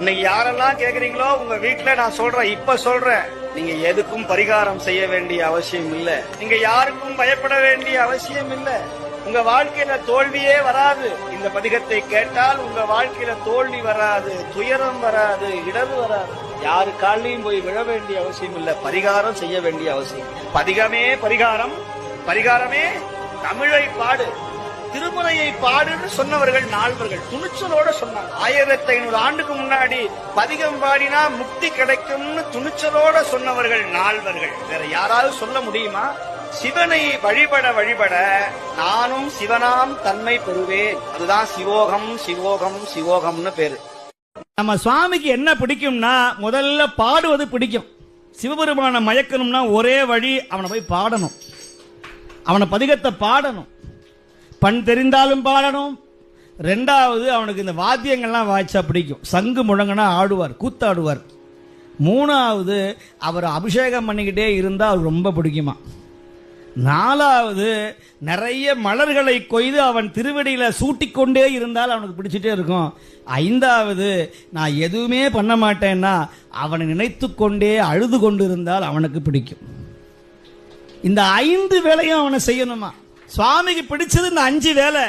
இன்னைக்கு யாரெல்லாம் கேக்குறீங்களோ உங்க வீட்டுல நான் சொல்றேன், இப்ப சொல்றேன், நீங்க எதுக்கும் பரிகாரம் செய்ய வேண்டிய அவசியம் இல்ல. நீங்க யாருக்கும் பயப்பட வேண்டிய அவசியம் இல்ல. உங்க வாழ்க்கையில தோல்வியே வராது. இந்த பதிகத்தை கேட்டால் உங்க வாழ்க்கையில தோல்வி வராது, துயரம் வராது, இடர்வு வராது. யாரு காலையும் போய் விழ வேண்டிய அவசியம் இல்ல. பரிகாரம் செய்ய வேண்டிய அவசியம். பதிகமே பரிகாரம், பரிகாரமே தமிழை பாடு, திருமுறையை பாடுன்னு சொன்னவர்கள் நால்வர்கள். துணிச்சலோட சொன்னாங்க. 1500 ஆண்டுக்கு முன்னாடி பதிகம் பாடினா முக்தி கிடைக்கும்னு துணிச்சலோட சொன்னவர்கள் நால்வர்கள். வேற யாராவது சொல்ல முடியுமா? சிவனை வழிபட வழிபட நானும் சிவனாம் தன்மை பெறுவேன். அதுதான் சிவோகம், சிவோகம், சிவோகம்னு பேரு. நம்ம சுவாமிக்கு என்ன பிடிக்கும்னா முதல்ல பாடுவது பிடிக்கும். சிவபெருமான மயக்கணும்னா ஒரே வழி, அவனை போய் பாடணும், அவனை பதிகத்தை பாடணும். பண் தெரிந்தாலும் பாடணும். ரெண்டாவது, அவனுக்கு இந்த வாத்தியங்கள்லாம் வாய்ச்சா பிடிக்கும். சங்கு முழங்கினா ஆடுவார், கூத்தாடுவார். மூணாவது, அவர் அபிஷேகம் பண்ணிக்கிட்டே இருந்தால் அவர் ரொம்ப பிடிக்குமா. நாலாவது, நிறைய மலர்களை கொய்து அவன் திருவடியில சூட்டிக்கொண்டே இருந்தால் அவனுக்கு பிடிச்சிட்டே இருக்கும். ஐந்தாவது, நான் எதுவுமே பண்ண மாட்டேன்னா அவனை நினைத்து கொண்டே அழுது கொண்டு இருந்தால் அவனுக்கு பிடிக்கும். இந்த 5 வேலையும் அவனை செய்யணுமா. சுவாமிக்கு பிடிச்சது இந்த 5 வேலை.